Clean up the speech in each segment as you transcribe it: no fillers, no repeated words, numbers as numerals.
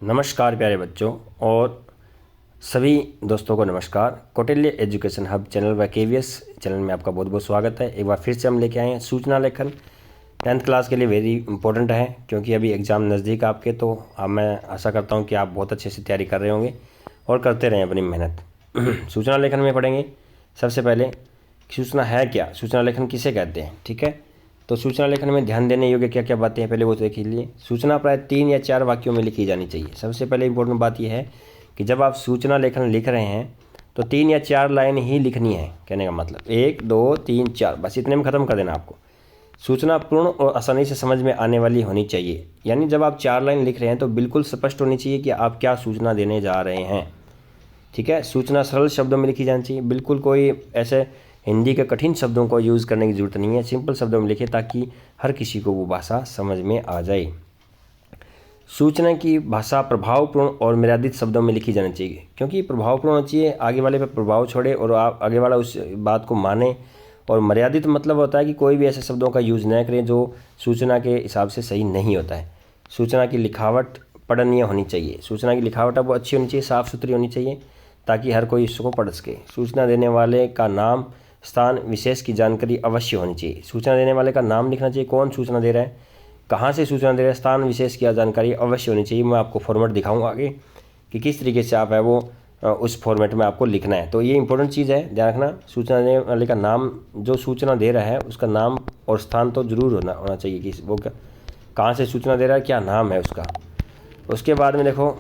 नमस्कार प्यारे बच्चों और सभी दोस्तों को नमस्कार। कौटिल्य एजुकेशन हब चैनल व केवीएस चैनल में आपका बहुत बहुत स्वागत है। एक बार फिर से हम लेके आए हैं सूचना लेखन 10th क्लास के लिए। वेरी इंपॉर्टेंट है क्योंकि अभी एग्ज़ाम नज़दीक आपके, तो अब मैं आशा करता हूँ कि आप बहुत अच्छे से तैयारी कर रहे होंगे और करते रहें अपनी मेहनत। सूचना लेखन में पढ़ेंगे सबसे पहले सूचना है क्या, सूचना लेखन किसे कहते हैं। ठीक है, तो सूचना लेखन में ध्यान देने योग्य क्या क्या बातें हैं पहले वो देख लीजिए। सूचना प्राय 3 या 4 वाक्यों में लिखी जानी चाहिए। सबसे पहले इंपॉर्टेंट बात यह है कि जब आप सूचना लेखन लिख रहे हैं तो 3 या 4 लाइन ही लिखनी है। कहने का मतलब 1 2 3 4 बस इतने में ख़त्म कर देना आपको। सूचना पूर्ण और आसानी से समझ में आने वाली होनी चाहिए। यानी जब आप 4 लाइन लिख रहे हैं तो बिल्कुल स्पष्ट होनी चाहिए कि आप क्या सूचना देने जा रहे हैं। ठीक है, सूचना सरल शब्दों में लिखी जानी चाहिए। बिल्कुल कोई ऐसे हिंदी के कठिन शब्दों को यूज़ करने की ज़रूरत नहीं है। सिंपल शब्दों में लिखें ताकि हर किसी को वो भाषा समझ में आ जाए। सूचना की भाषा प्रभावपूर्ण और मर्यादित शब्दों में लिखी जानी चाहिए, क्योंकि प्रभावपूर्ण होना चाहिए, आगे वाले पर प्रभाव छोड़े और आप आगे वाला उस बात को माने। और मर्यादित मतलब होता है कि कोई भी ऐसे शब्दों का यूज़ न करें जो सूचना के हिसाब से सही नहीं होता है। सूचना की लिखावट पढ़नीय होनी चाहिए। सूचना की लिखावट वो अच्छी होनी चाहिए, साफ़ सुथरी होनी चाहिए ताकि हर कोई इसको पढ़ सके। सूचना देने वाले का नाम, स्थान, विशेष की जानकारी अवश्य होनी चाहिए। सूचना देने वाले का नाम लिखना चाहिए, कौन सूचना दे रहा है, कहाँ से सूचना दे रहा है, स्थान, विशेष की जानकारी अवश्य होनी चाहिए। मैं आपको फॉर्मेट दिखाऊंगा आगे कि किस तरीके से आप है वो उस फॉर्मेट में आपको लिखना है। तो ये इंपॉर्टेंट चीज़ है, ध्यान रखना। सूचना देने वाले का नाम, जो सूचना दे रहा है उसका नाम और स्थान तो जरूर होना चाहिए कि वो कहाँ से सूचना दे रहा है, क्या नाम है उसका। उसके बाद में देखो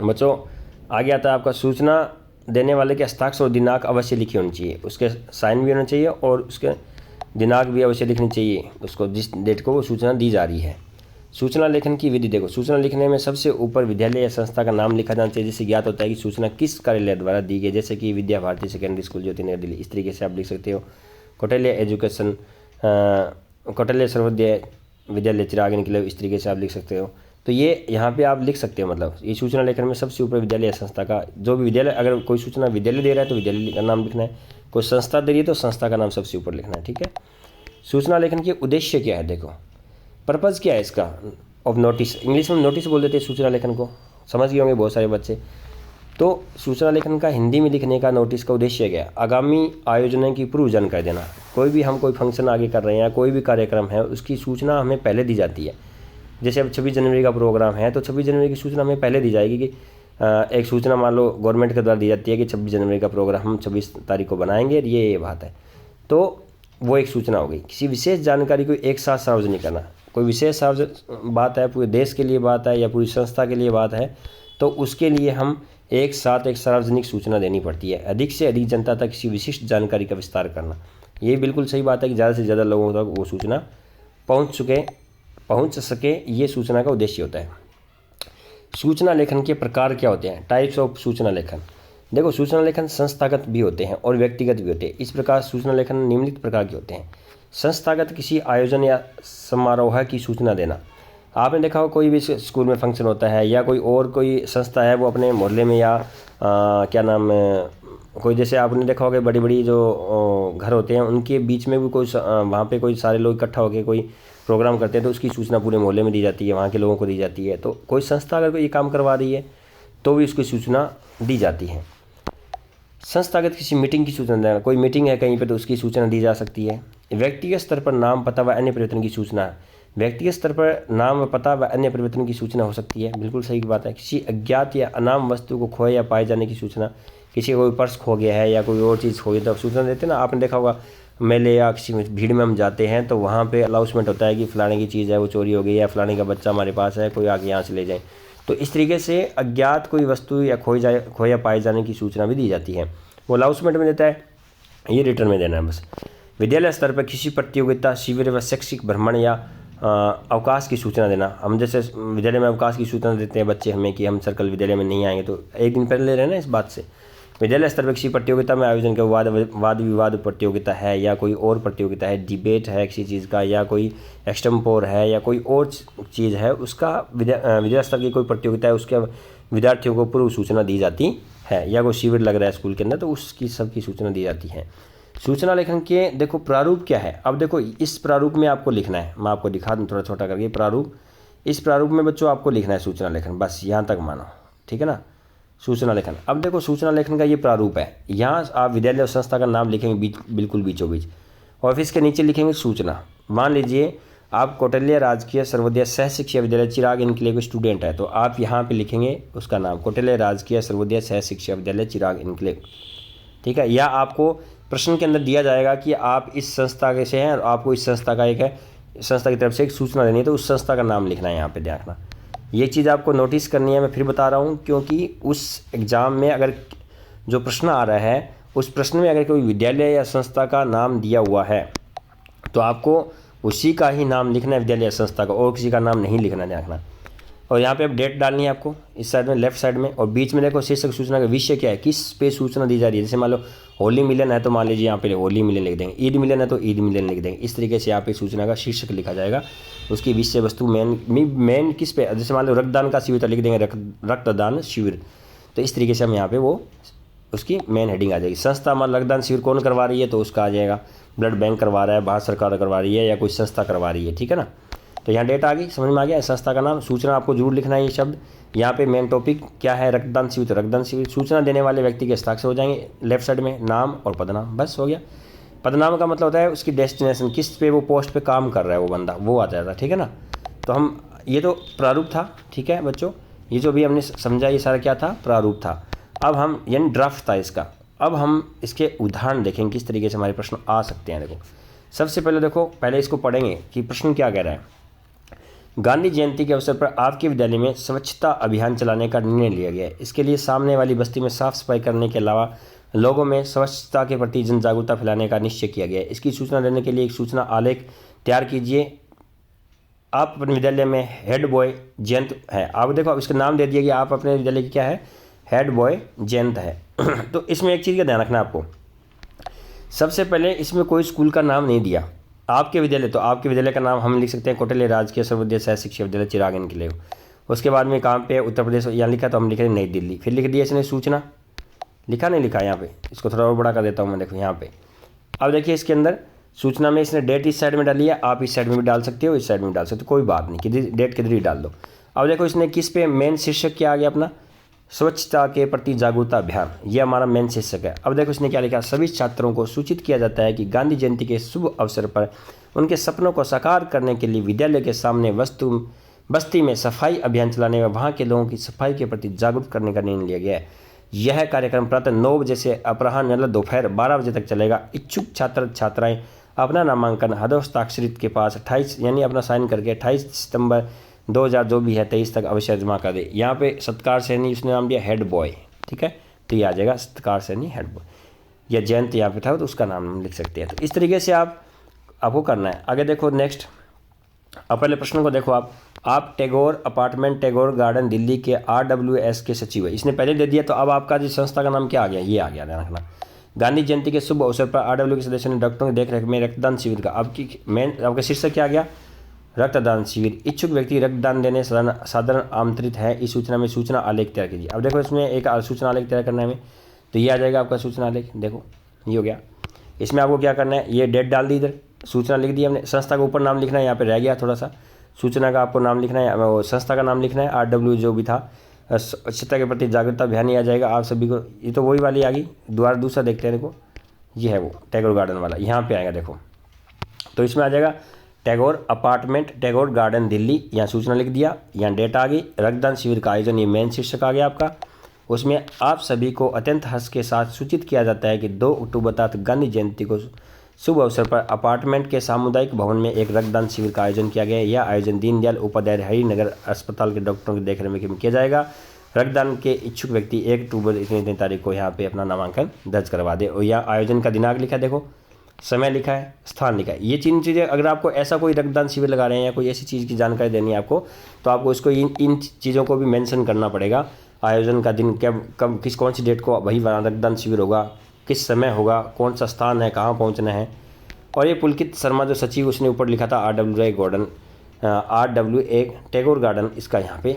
बच्चों आगे आता है आपका सूचना देने वाले के हस्ताक्षर और दिनांक अवश्य लिखी होनी चाहिए। उसके साइन भी होना चाहिए और उसके दिनांक भी अवश्य लिखनी चाहिए, उसको जिस डेट को वो सूचना दी जा रही है। सूचना लेखन की विधि देखो, सूचना लिखने में सबसे ऊपर विद्यालय या संस्था का नाम लिखा जाना चाहिए, जिससे ज्ञात होता है कि सूचना किस कार्यालय द्वारा दी गई, जैसे कि विद्या भारती सेकेंडरी स्कूल ज्योति नगर दिल्ली। इस तरीके से आप लिख सकते हो। कौटिल्य एजुकेशन, कौटिल्य सर्वोदय विद्यालय चिराग निकले, इस तरीके से आप लिख सकते हो। तो ये यहाँ पे आप लिख सकते हो, मतलब ये सूचना लेखन में सबसे ऊपर विद्यालय या संस्था का, जो भी विद्यालय, अगर कोई सूचना विद्यालय दे रहा है तो विद्यालय का नाम लिखना है, कोई संस्था दे रही है तो संस्था का नाम सबसे ऊपर लिखना है। ठीक है, सूचना लेखन के उद्देश्य क्या है, देखो पर्पज़ क्या है इसका ऑफ नोटिस। इंग्लिश में नोटिस बोल देते हैं सूचना लेखन को, समझ गए होंगे बहुत सारे बच्चे। तो सूचना लेखन का हिंदी में लिखने का नोटिस का उद्देश्य क्या है, आगामी आयोजनों की पूर्व जानकारी देना। कोई भी हम कोई फंक्शन आगे कर रहे हैं, कोई भी कार्यक्रम है, उसकी सूचना हमें पहले दी जाती है। जैसे अब 26 जनवरी का प्रोग्राम है तो 26 जनवरी की सूचना हमें पहले दी जाएगी कि एक सूचना मान लो गवर्नमेंट के द्वारा दी जाती है कि 26 जनवरी का प्रोग्राम हम 26 तारीख को बनाएंगे, ये बात है। तो वो एक सूचना हो गई। किसी विशेष जानकारी को एक साथ सार्वजनिक करना, कोई विशेष बात है, पूरे देश के लिए बात है या पूरी संस्था के लिए बात है, तो उसके लिए हम एक साथ एक सार्वजनिक सूचना देनी पड़ती है। अधिक से अधिक जनता तक किसी विशिष्ट जानकारी का विस्तार करना, ये बिल्कुल सही बात है कि ज़्यादा से ज़्यादा लोगों तक वो सूचना पहुंच सके, ये सूचना का उद्देश्य होता है। सूचना लेखन के प्रकार क्या होते हैं, टाइप्स ऑफ सूचना लेखन। देखो सूचना लेखन संस्थागत भी होते हैं और व्यक्तिगत भी होते हैं। इस प्रकार सूचना लेखन निम्नलिखित प्रकार के होते हैं। संस्थागत, किसी आयोजन या समारोह की सूचना देना। आपने देखा हो कोई भी स्कूल में फंक्शन होता है या कोई संस्था है वो अपने मोहल्ले में या क्या नाम कोई, जैसे आपने देखा होगा बड़ी बड़ी जो घर होते हैं उनके बीच में भी कोई वहाँ पे कोई सारे लोग इकट्ठा होकर कोई प्रोग्राम करते हैं तो उसकी सूचना पूरे मोहल्ले में दी जाती है, वहाँ के लोगों को दी जाती है। तो कोई संस्था अगर कोई ये काम करवा रही है तो भी उसकी सूचना दी जाती है। संस्थागत, किसी मीटिंग की सूचना देना, कोई मीटिंग है कहीं पे तो उसकी सूचना दी जा सकती है। व्यक्तिगत स्तर पर नाम, पता व अन्य परिवर्तन की सूचना, व्यक्तिगत स्तर पर नाम व पता व अन्य परिवर्तन की सूचना हो सकती है, बिल्कुल सही बात है। किसी अज्ञात या अनाम वस्तु को खोए या पाए जाने की सूचना, किसी का कोई पर्स खो गया है या कोई और चीज़ खो गई तो सूचना देते हैं ना। आपने देखा होगा मेले या किसी भीड़ में हम जाते हैं तो वहाँ पे अनाउंसमेंट होता है कि फलाने की चीज़ है वो चोरी हो गई या फलाने का बच्चा हमारे पास है, कोई आके यहाँ से ले जाए। तो इस तरीके से अज्ञात कोई वस्तु या खोए या पाए जाने की सूचना भी दी जाती है, वो अनाउंसमेंट में देता है, ये रिटर्न में देना है बस। विद्यालय स्तर पर किसी प्रतियोगिता, शिविर व शैक्षिक भ्रमण या अवकाश की सूचना देना। हम जैसे विद्यालय में अवकाश की सूचना देते हैं बच्चे हमें कि हम सर्कल विद्यालय में नहीं आएंगे, तो एक दिन पहले ले रहे हैं ना इस बात से। विद्यालय स्तर पर किसी प्रतियोगिता में आयोजन के वाद विवाद प्रतियोगिता है या कोई और प्रतियोगिता है, डिबेट है किसी चीज़ का या कोई एक्सटम्पोर है या कोई और चीज़ है, उसका विद्यालय स्तर की कोई प्रतियोगिता है, उसके विद्यार्थियों को पूर्व सूचना दी जाती है। या कोई शिविर लग रहा है स्कूल के अंदर तो उसकी सबकी सूचना दी जाती है। सूचना लेखन के देखो प्रारूप क्या है। अब देखो इस प्रारूप में आपको लिखना है, मैं आपको दिखा दूँ थोड़ा छोटा करके प्रारूप। इस प्रारूप में बच्चों आपको लिखना है सूचना लेखन, बस यहाँ तक मानो, ठीक है ना। सूचना लेखन, अब देखो सूचना लेखन का ये प्रारूप है। यहाँ आप विद्यालय और संस्था का नाम लिखेंगे बिल्कुल बीचों बीच, और इसके नीचे लिखेंगे सूचना। मान लीजिए आप कौटिल्य राजकीय सर्वोदय सह शिक्षा विद्यालय चिराग इनक्लेव के स्टूडेंट है, तो आप यहाँ पे लिखेंगे उसका नाम, कौटिल्य राजकीय सर्वोदय सह शिक्षा विद्यालय चिराग इनक्लेव, ठीक है। या आपको प्रश्न के अंदर दिया जाएगा कि आप इस संस्था के से हैं और आपको इस संस्था का एक है, संस्था की तरफ से एक सूचना देनी है, तो उस संस्था का नाम लिखना है यहाँ पे, ध्यान रखना। ये चीज़ आपको नोटिस करनी है, मैं फिर बता रहा हूँ, क्योंकि उस एग्ज़ाम में अगर जो प्रश्न आ रहा है उस प्रश्न में अगर कोई विद्यालय या संस्था का नाम दिया हुआ है तो आपको उसी का ही नाम लिखना है, विद्यालय या संस्था का, और किसी का नाम नहीं लिखना, ध्यान रखना। और यहाँ पे अब डेट डालनी है आपको इस साइड में, लेफ्ट साइड में, और बीच में देखो शीर्षक सूचना का विषय क्या है, किस पे सूचना दी जा रही है। जैसे मान लो होली मिलन है तो मान लीजिए यहाँ पे होली मिलन लिख देंगे, ईद मिलन है तो ईद मिलन लिख देंगे। इस तरीके से यहाँ पे सूचना का शीर्षक लिखा जाएगा, उसकी विषय वस्तु मेन किस पे, जैसे मान लो रक्तदान का शिविर तो लिख देंगे रक्तदान शिविर, तो इस तरीके से हम यहाँ पे वो उसकी मेन हेडिंग आ जाएगी। संस्था मान रक्तदान शिविर कौन करवा रही है तो उसका आ जाएगा, ब्लड बैंक करवा रहा है, भारत सरकार करवा रही है या कोई संस्था करवा रही है, ठीक है ना। तो यहाँ डेट आ गई, समझ में आ गया, संस्था का नाम। सूचना आपको जरूर लिखना है ये शब्द। यहाँ पे मेन टॉपिक क्या है, रक्तदान शिविर, तो रक्तदान शिविर। सूचना देने वाले व्यक्ति के हस्ताक्षर हो जाएंगे लेफ्ट साइड में, नाम और पदनाम, बस हो गया। पदनाम का मतलब होता है उसकी डेस्टिनेशन, किस पे वो पोस्ट पे काम कर रहा है वो बंदा, वो आ जाता है, ठीक है ना। तो हम ये तो प्रारूप था, ठीक है बच्चों, ये जो भी हमने समझा ये सारा क्या था, प्रारूप था। अब हम यानी ड्राफ्ट था इसका, अब हम इसके उदाहरण देखेंगे किस तरीके से हमारे प्रश्न आ सकते हैं। देखो सबसे पहले देखो, पहले इसको पढ़ेंगे कि प्रश्न क्या कह रहा है। गांधी जयंती के अवसर पर आपके विद्यालय में स्वच्छता अभियान चलाने का निर्णय लिया गया है। इसके लिए सामने वाली बस्ती में साफ सफाई करने के अलावा लोगों में स्वच्छता के प्रति जन जागरूकता फैलाने का निश्चय किया गया है। इसकी सूचना देने के लिए एक सूचना आलेख तैयार कीजिए। आप अपने विद्यालय में हेड बॉय जयंत है, आप देखो अब इसका नाम दे दिया कि आप अपने विद्यालय की क्या है, हेड बॉय जयंत है। तो इसमें एक चीज़ का ध्यान रखना आपको, सबसे पहले इसमें कोई स्कूल का नाम नहीं दिया, आपके विद्यालय, तो आपके विद्यालय का नाम हम लिख सकते हैं कौटिल्य राजकीय सर्वोदय सह शिक्षा विद्यालय चिराग इनक्लेव। उसके बाद में कहाँ पे, उत्तर प्रदेश यहाँ लिखा तो हम लिख रहे नई दिल्ली, फिर लिख दिया इसने सूचना, लिखा नहीं लिखा यहाँ पे, इसको थोड़ा और बड़ा कर देता हूँ मैं, देखो यहाँ पे। अब देखिए इसके अंदर सूचना में इसने डेट इस साइड में डाली है, आप इस साइड में भी डाल सकते हो, इस साइड में डाल सकते हो, कोई बात नहीं, किधर डेट किधर ही डाल दो। अब देखो इसने किस पे, मेन शीर्षक क्या आ गया अपना, स्वच्छता के प्रति जागरूकता अभियान, यह हमारा मेन शीर्षक है। अब देखो इसने क्या लिखा, सभी छात्रों को सूचित किया जाता है कि गांधी जयंती के शुभ अवसर पर उनके सपनों को साकार करने के लिए विद्यालय के सामने बस्ती में सफाई अभियान चलाने व वहां के लोगों की सफाई के प्रति जागरूक करने का निर्णय लिया गया है। यह कार्यक्रम प्रातः 9 बजे से अपराह्न मतलब दोपहर 12 बजे तक चलेगा। इच्छुक छात्र छात्राएं अपना नामांकन हस्ताक्षरित के पास 28 यानी अपना साइन करके 28 सितंबर 2000 जो भी है 23 तक अवश्य जमा कर दे। यहाँ पे सत्कार सैनी उसने नाम दिया हेड बॉय, ठीक है, तो ये आ जाएगा सत्कार सैनी हेड बॉय, या जयंत यहाँ पे था तो उसका नाम हम लिख सकते हैं। तो इस तरीके से आपको करना है। आगे देखो नेक्स्ट, अब पहले प्रश्न को देखो आप टैगोर अपार्टमेंट टैगोर गार्डन दिल्ली के RWS के सचिव है, इसने पहले दे दिया, तो अब आपका जो संस्था का नाम क्या आ गया, ये आ गया, ध्यान रखना। गांधी जयंती के शुभ अवसर पर RW के सदस्यों ने डॉक्टरों की देखरेख में रक्तदान शिविर का, आपकी मेन आपका शीर्षक क्या आ गया, रक्तदान शिविर। इच्छुक व्यक्ति रक्तदान देने साधारण आमंत्रित है। इस सूचना में सूचना आलेख तैयार कीजिए। अब देखो इसमें एक सूचना आलेख तैयार करना है हमें, तो ये आ जाएगा आपका सूचना आलेख, देखो ये हो गया। इसमें आपको क्या करना है, ये डेट डाल दी, इधर सूचना लिख दी हमने, संस्था के ऊपर नाम लिखना है, यहाँ पे रह गया थोड़ा सा, सूचना का आपको नाम लिखना है, वो संस्था का नाम लिखना है, RW जो भी था, स्वच्छता के प्रति जागरूकता अभियान ही आ जाएगा आप सभी को। ये तो वही वाली आ गई, दोबारा दूसरा देखते हैं, देखो ये है वो टैगोर गार्डन वाला, यहाँ पे आएगा देखो, तो इसमें आ जाएगा टैगोर अपार्टमेंट टैगोर गार्डन दिल्ली, यहाँ सूचना लिख दिया, यहाँ डेट आ गई, रक्तदान शिविर का आयोजन, ये मेन शीर्षक आ गया आपका। उसमें आप सभी को अत्यंत हर्ष के साथ सूचित किया जाता है कि 2 अक्टूबर तक गांधी जयंती को शुभ अवसर पर अपार्टमेंट के सामुदायिक भवन में एक रक्तदान शिविर का आयोजन किया गया है। यह आयोजन दीनदयाल उपाध्याय हरिनगर अस्पताल के डॉक्टरों की देखरेख में किया जाएगा। रक्तदान के इच्छुक व्यक्ति 1 अक्टूबर इतनी तारीख को यहाँ पे अपना नामांकन दर्ज करवा दे। और यहाँ आयोजन का दिनांक लिखा है, देखो समय लिखा है, स्थान लिखा है। ये 3 चीज़ें, अगर आपको ऐसा कोई रक्तदान शिविर लगा रहे हैं या कोई ऐसी चीज़ की जानकारी देनी है आपको, तो आपको इसको इन चीज़ों को भी मेंशन करना पड़ेगा। आयोजन का दिन कब कौन सी डेट को वही रक्तदान शिविर होगा, किस समय होगा, कौन सा स्थान है, कहाँ पहुँचना है। और ये पुलकित शर्मा जो सचिव, उसने ऊपर लिखा था RWA टैगोर गार्डन, इसका यहाँ पे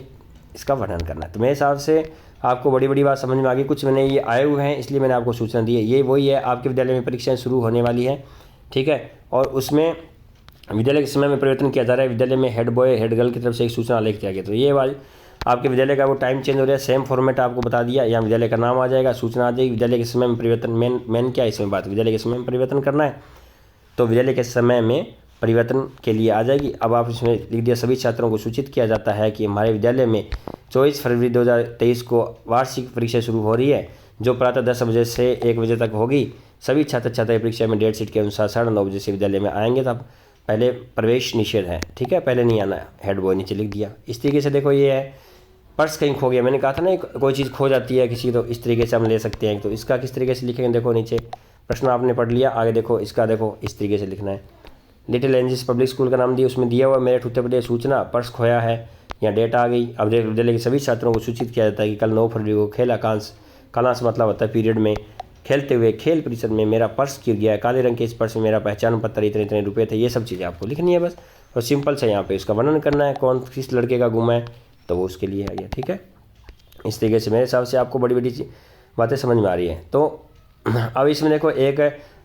इसका वर्णन करना है। तो मेरे हिसाब से आपको बड़ी बड़ी बात समझ में आ गई। कुछ मैंने ये आए हुए हैं इसलिए मैंने आपको सूचना दी है। ये वही है, आपके विद्यालय में परीक्षाएं शुरू होने वाली है, ठीक है, और उसमें विद्यालय के समय में परिवर्तन किया जा रहा है। विद्यालय में हेड बॉय हेड गर्ल की तरफ से एक सूचना आलेख किया गया। तो ये वाली आपके विद्यालय का वो टाइम चेंज हो रहा है, सेम फॉर्मेट आपको बता दिया। यहाँ विद्यालय का नाम आ जाएगा, सूचना आ जाएगी। विद्यालय के समय में परिवर्तन, मेन क्या है इसमें बात, विद्यालय के समय में परिवर्तन करना है तो विद्यालय के समय में परिवर्तन के लिए आ जाएगी। अब आप इसमें लिख दिया, सभी छात्रों को सूचित किया जाता है कि हमारे विद्यालय में 24 फरवरी 2023 को वार्षिक परीक्षा शुरू हो रही है, जो प्रातः 10 बजे से 1 बजे तक होगी। सभी छात्र छात्राएं परीक्षा में डेट शीट के अनुसार 9:30 बजे से विद्यालय में आएंगे। तब पहले प्रवेश निषेध है, ठीक है, पहले नहीं आना है, हेड बॉय नीचे लिख दिया। इस तरीके से देखो ये है, पर्स कहीं खो गया, मैंने कहा था ना कोई चीज़ खो जाती है किसी, तो इस तरीके से हम ले सकते हैं। तो इसका किस तरीके से लिखेंगे, देखो नीचे प्रश्न आपने पढ़ लिया, आगे देखो इसका, देखो इस तरीके से लिखना है। लिटिल एंजल्स पब्लिक स्कूल का नाम दिया, उसमें दिया हुआ मेरठ उत्तर प्रदेश, सूचना पर्स खोया है, यहाँ डेट आ गई। अब विद्यालय के सभी छात्रों को सूचित किया जाता है कि कल 9 फरवरी को कालांश मतलब होता है पीरियड में खेलते हुए खेल परिसर में मेरा पर्स गिर गया है। काले रंग के इस पर्स में मेरा पहचान पत्र, इतने इतने रुपए थे। ये सब चीज़ें आपको लिखनी है बस, और सिंपल से यहाँ पे इसका वर्णन करना है, कौन किस लड़के का गुम है, तो वो उसके लिए है ये, ठीक है। इस तरीके से मेरे हिसाब से आपको बड़ी बड़ी बातें समझ में आ रही हैं। तो अब इसमें देखो, एक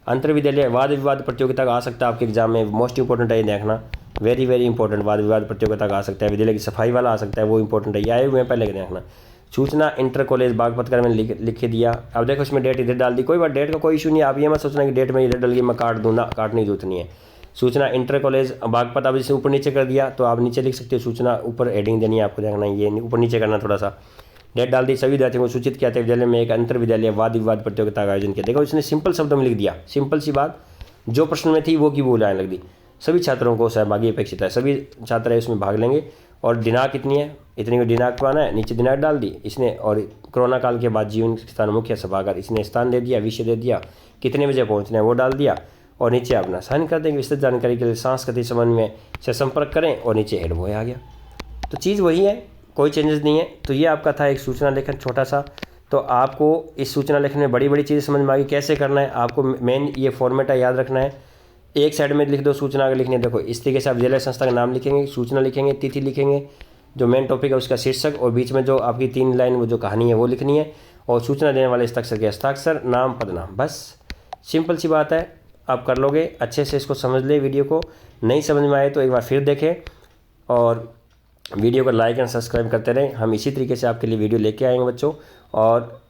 अंतर विद्यालय वाद विवाद प्रतियोगिता का आ सकता है आपके एग्जाम में, मोस्ट इंपॉर्टेंट है ये देखना, वेरी वेरी इंपॉर्टेंट। वाद विवाद प्रतियोगिता का आ सकता है, विद्यालय की सफाई वाला आ सकता है, वो इंपॉर्टेंट है, ये आए हुए हैं पहले देखना। सूचना इंटर कॉलेज बागपत कर मैंने लिख दिया। अब देखो इसमें डेट इधर डाल दी, कोई बात, डेट का कोई इशू नहीं है। आप ये मत सोचना कि डेट में इधर डल गई मैं काट दूँ, ना, काटने की जरूरत नहीं है। सूचना इंटर कॉलेज बागपत, अब इसे ऊपर नीचे कर दिया तो आप नीचे लिख सकते हो, सूचना ऊपर हेडिंग देनी है आपको, देखना ये ऊपर नीचे करना थोड़ा सा। डेट डाल दी, सभी विद्यार्थियों को सूचित किया था विद्यालय में एक अंतर विद्यालय वाद विवाद प्रतियोगिता का आयोजन किया। देखो इसने सिंपल शब्दों में लिख दिया, सिंपल सी बात, जो प्रश्न में थी वो की वो लाइन लग दी। सभी छात्रों को सहभागी अपेक्षित है, सभी छात्र इसमें भाग लेंगे। और दिनांक कितनी है, इतनी को दिनांक पाना है, नीचे दिनांक डाल दी इसने। और कोरोना काल के बाद जीवन स्थान मुख्य सभागार, इसने स्थान दे दिया, विषय दे दिया, कितने बजे पहुंचना है वो डाल दिया, और नीचे अपना साइन कर देंगे। विस्तृत जानकारी के लिए सांस्कृतिक समन्वय से संपर्क करें, और नीचे हेड बॉय आ गया। तो चीज़ वही है, कोई चेंजेस नहीं है। तो ये आपका था एक सूचना लेखन छोटा सा। तो आपको इस सूचना लेखन में बड़ी बड़ी चीज़ें समझ में आ गई, कैसे करना है आपको, मेन ये फॉर्मेट है, याद रखना है। एक साइड में लिख दो सूचना अगर लिखनी है, देखो इस तरीके से आप विद्यालय संस्था का नाम लिखेंगे, सूचना लिखेंगे, तिथि लिखेंगे, जो मेन टॉपिक है उसका शीर्षक, और बीच में जो आपकी 3 लाइन वो जो कहानी है वो लिखनी है, और सूचना देने वाले हस्ताक्षर के हस्ताक्षर, नाम पदनाम, बस सिंपल सी बात है। आप कर लोगे, अच्छे से इसको समझ ले। वीडियो को नहीं समझ में आए तो एक बार फिर देखें, और वीडियो को लाइक एंड सब्सक्राइब करते रहें। हम इसी तरीके से आपके लिए वीडियो लेके आएंगे बच्चों। और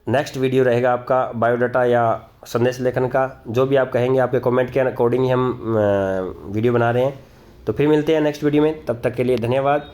नेक्स्ट वीडियो रहेगा आपका बायोडाटा या संदेश लेखन का, जो भी आप कहेंगे आपके कमेंट के अकॉर्डिंग ही हम वीडियो बना रहे हैं। तो फिर मिलते हैं नेक्स्ट वीडियो में, तब तक के लिए धन्यवाद।